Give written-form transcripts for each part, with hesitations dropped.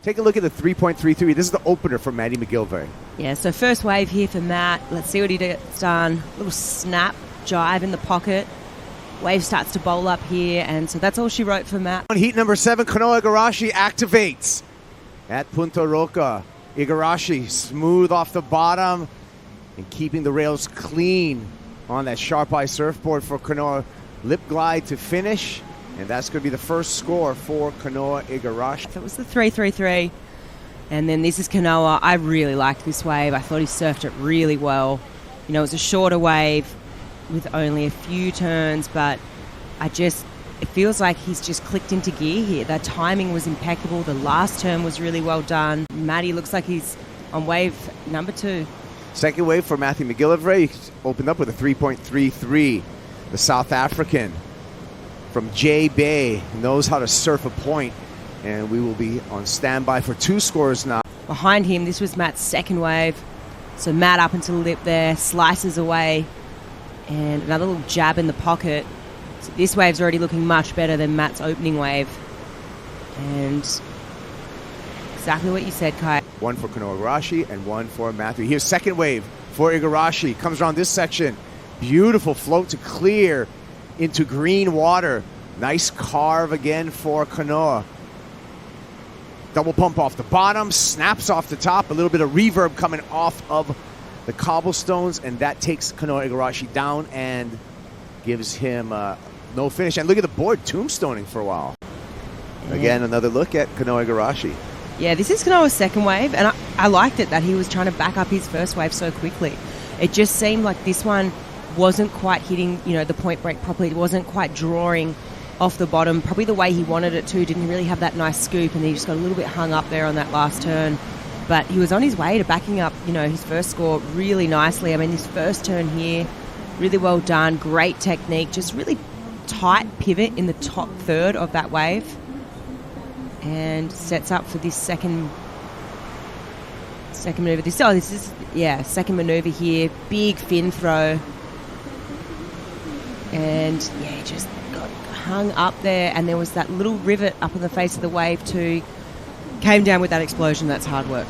Take a look at the 3.33. This is the opener for M.McGillivray. Yeah, so first wave here for Matt. Let's see what he gets done. Little snap, jive in the pocket. Wave starts to bowl up here, and so that's all she wrote for Matt. On heat number 7, Kanoa Igarashi activates at Punta Roca. Igarashi smooth off the bottom and keeping the rails clean on that sharp eye surfboard for Kanoa. Lip glide to finish, and that's going to be the first score for Kanoa Igarashi. That was the 3.33. And then this is Kanoa. I really liked this wave. I thought he surfed it really well. You know, it was a shorter wave with only a few turns, but it feels like he's just clicked into gear here. The timing was impeccable. The last turn was really well done. Matty looks like he's on wave number 2. Second wave for M.McGillivray. He opened up with a 3.33. The South African from J Bay knows how to surf a point, and we will be on standby for 2 scores now. Behind him, this was Matt's second wave. So Matt up into the lip there, slices away, and another little jab in the pocket. So this wave's already looking much better than Matt's opening wave. And exactly what you said, Kai. 1 for Kanoa Igarashi and 1 for Matthew. Here's second wave for Igarashi. Comes around this section. Beautiful float to clear into green water. Nice carve again for Kanoa. Double pump off the bottom, snaps off the top. A little bit of reverb coming off of the cobblestones, and that takes Kanoa Igarashi down and gives him no finish. And look at the board tombstoning for a while. Again, another look at Kanoa Igarashi. Yeah, this is Kanoa's second wave, and I liked it that he was trying to back up his first wave so quickly. It just seemed like this one wasn't quite hitting, the point break properly. It wasn't quite drawing off the bottom, probably the way he wanted it to. Didn't really have that nice scoop, and he just got a little bit hung up there on that last turn. But he was on his way to backing up, his first score really nicely. I mean, this first turn here, really well done. Great technique, just really tight pivot in the top third of that wave. And sets up for this second maneuver. Second maneuver here. Big fin throw. And he just got hung up there, and there was that little rivet up on the face of the wave too. Came down with that explosion. That's hard work.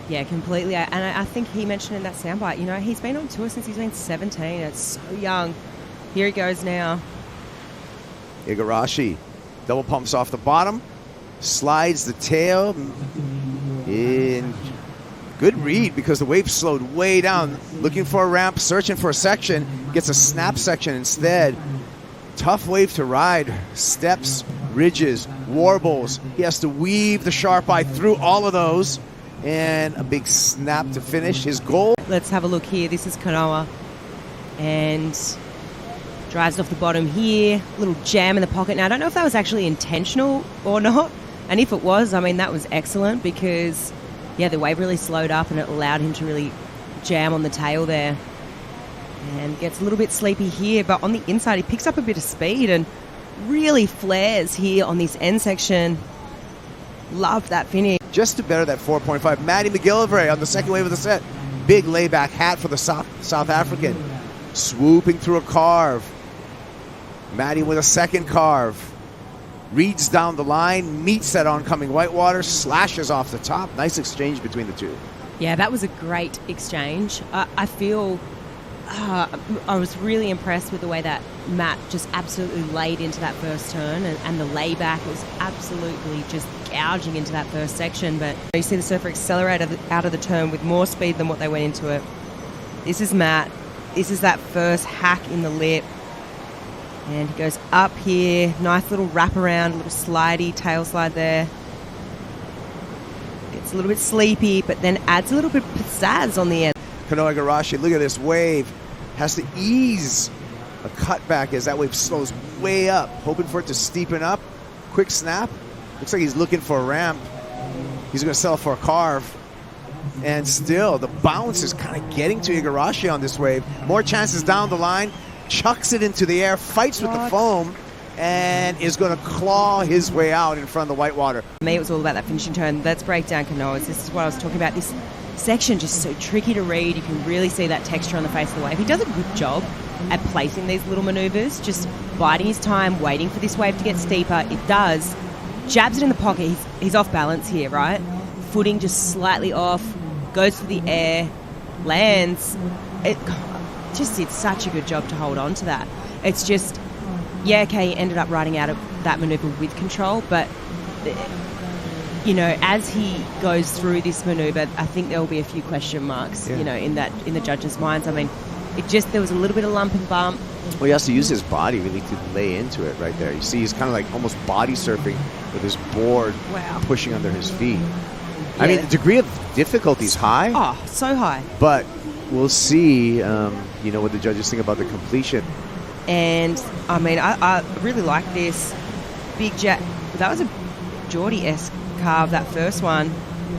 Yeah, completely. And I think he mentioned in that soundbite, he's been on tour since he's been 17. It's so young. Here he goes now. Igarashi double pumps off the bottom, slides the tail in. Good read because the wave slowed way down. Looking for a ramp, searching for a section, gets a snap section instead. Tough wave to ride. Steps, ridges, warbles. He has to weave the sharp eye through all of those. And a big snap to finish his goal. Let's have a look here. This is Kanoa. And drives off the bottom here. Little jam in the pocket. Now, I don't know if that was actually intentional or not. And if it was, that was excellent because the wave really slowed up and it allowed him to really jam on the tail there. And gets a little bit sleepy here, but on the inside he picks up a bit of speed and really flares here on this end section. Love that finish. Just to better that 4.5. M.McGillivray on the second wave of the set. Big layback hat for the South African. Swooping through a carve. Matty with a second carve. Reads down the line, meets that oncoming whitewater, slashes off the top. Nice exchange between the two. Yeah, that was a great exchange. I feel I was really impressed with the way that Matt just absolutely laid into that first turn, and the layback was absolutely just gouging into that first section. But you see the surfer accelerate out of the turn with more speed than what they went into it. This is Matt. This is that first hack in the lip. And he goes up here. Nice little wraparound, little slidey tail slide there. Gets a little bit sleepy, but then adds a little bit of pizzazz on the end. Kanoa Igarashi, look at this wave. Has to ease a cutback as that wave slows way up. Hoping for it to steepen up. Quick snap. Looks like he's looking for a ramp. He's going to settle for a carve. And still, the bounce is kind of getting to Igarashi on this wave. More chances down the line. Chucks it into the air, fights with the foam, and is going to claw his way out in front of the whitewater. For me, it was all about that finishing turn. Let's break down Kanoa's. This is what I was talking about. This section just so tricky to read. You can really see that texture on the face of the wave. He does a good job at placing these little maneuvers, just biding his time, waiting for this wave to get steeper. It does, jabs it in the pocket. He's off balance here, right? Footing just slightly off, goes for the air, lands. It just did such a good job to hold on to that. It's just, yeah, okay, he ended up riding out of that maneuver with control, but you know, as he goes through this maneuver, I think there will be a few question marks, you know, in the judges' minds. I mean, there was a little bit of lump and bump. Well, he has to use his body really to lay into it right there. You see, he's kind of like almost body surfing with his board pushing under his feet. Yeah. I mean, the degree of difficulty is high. Oh, so high. But we'll see, you know, what the judges think about the completion. And, I mean, I really like this. Big jab. That was a Geordie-esque carve, that first one.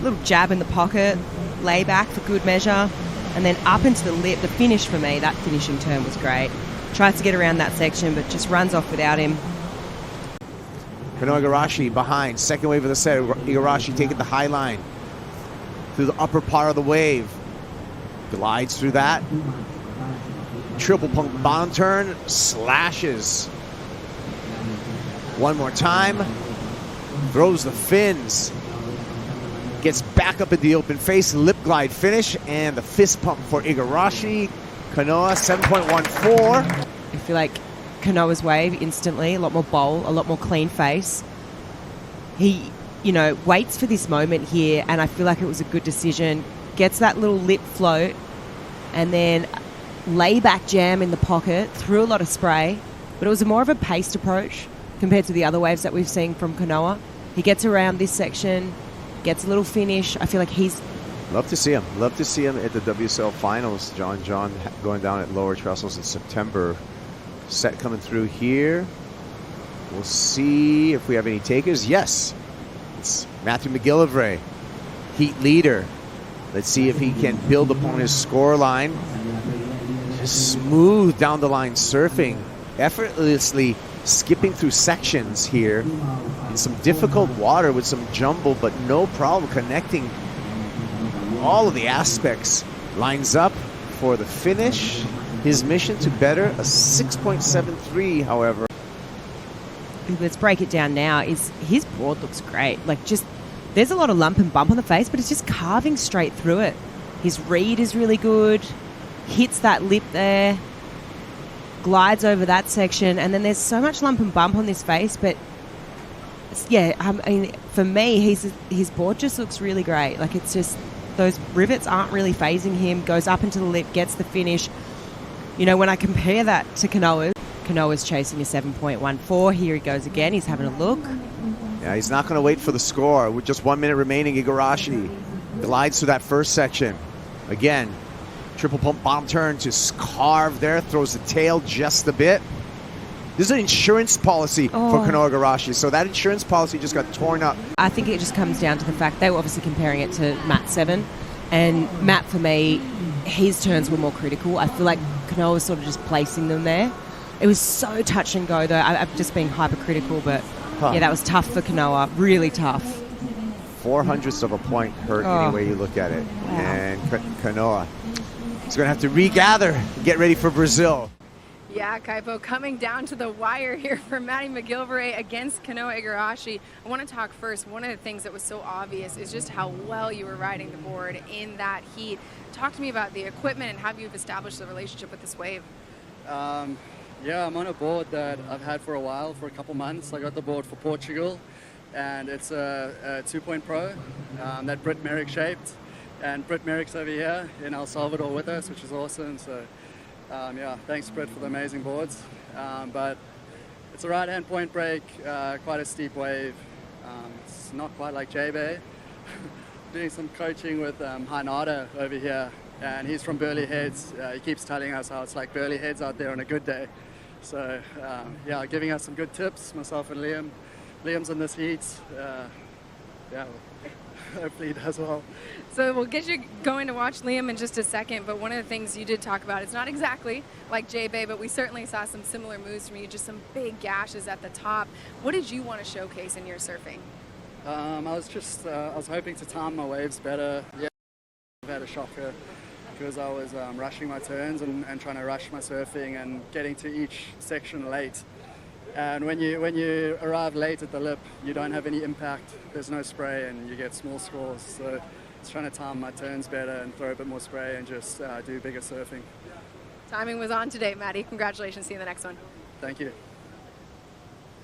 Little jab in the pocket, lay back for good measure, and then up into the lip. The finish for me, that finishing turn was great. Tries to get around that section, but just runs off without him. Kanoa Igarashi behind, second wave of the set. Igarashi taking the high line through the upper part of the wave. Glides through that. Triple pump bottom turn, slashes. One more time. Throws the fins. Gets back up in the open face, lip glide finish, and the fist pump for Igarashi. Kanoa, 7.14. I feel like Kanoa's wave instantly, a lot more bowl, a lot more clean face. He, you know, waits for this moment here, and I feel like it was a good decision. Gets that little lip float, and then layback jam in the pocket, threw a lot of spray, but it was more of a paced approach compared to the other waves that we've seen from Kanoa. He gets around this section, gets a little finish. I feel like he's... Love to see him. Love to see him at the WSL Finals. John going down at lower trestles in September. Set coming through here. We'll see if we have any takers. Yes. It's M.McGillivray, heat leader. Let's see if he can build upon his score line. Just smooth down the line surfing. Effortlessly skipping through sections here in some difficult water with some jumble, but no problem connecting all of the aspects. Lines up for the finish. His mission to better a 6.73, however. Let's break it down now. His board looks great. Like, just, there's a lot of lump and bump on the face, but it's just carving straight through it. His read is really good. Hits that lip there. Glides over that section, and then there's so much lump and bump on this face, but yeah, I mean, for me, his board just looks really great. Like, it's just, those rivets aren't really phasing him. Goes up into the lip, gets the finish. You know, when I compare that to Kanoa's chasing a 7.14. Here he goes again. He's having a look. Yeah, he's not going to wait for the score. With just 1 minute remaining, Igarashi glides through that first section. Again, triple pump bottom turn to carve there. Throws the tail just a bit. This is an insurance policy for Kanoa Igarashi, so that insurance policy just got torn up. I think it just comes down to the fact they were obviously comparing it to Matt 7, and Matt, for me, his turns were more critical. I feel like Kanoa was sort of just placing them there. It was so touch and go, though. I've just been hypercritical, but yeah, that was tough for Kanoa. Really tough. 0.04 of a point hurt any way you look at it. Wow. And Kanoa is going to have to regather, get ready for Brazil. Yeah, Kaipo, coming down to the wire here for M.McGillivray against Kanoa Igarashi. I want to talk first. One of the things that was so obvious is just how well you were riding the board in that heat. Talk to me about the equipment and how you've established the relationship with this wave. Yeah, I'm on a board that I've had for a while, for a couple months. I got the board for Portugal, and it's a 2-point pro that Britt Merrick shaped. And Britt Merrick's over here in El Salvador with us, which is awesome. So yeah, thanks Britt for the amazing boards. But it's a right-hand point break, quite a steep wave. It's not quite like J-Bay. Doing some coaching with Hanada over here, and he's from Burley Heads. He keeps telling us how it's like Burley Heads out there on a good day. So yeah, giving us some good tips, myself and Liam. Liam's in this heat. Yeah, hopefully he does well. So we'll get you going to watch Liam in just a second, but one of the things you did talk about, it's not exactly like J-Bay, but we certainly saw some similar moves from you, just some big gashes at the top. What did you want to showcase in your surfing? I was hoping to time my waves better. Yeah, I've had a shocker because I was rushing my turns and trying to rush my surfing and getting to each section late. And when you arrive late at the lip, you don't have any impact. There's no spray, and you get small scores. So it's trying to time my turns better and throw a bit more spray and just do bigger surfing. Timing was on today, Matty. Congratulations. See you in the next one. Thank you.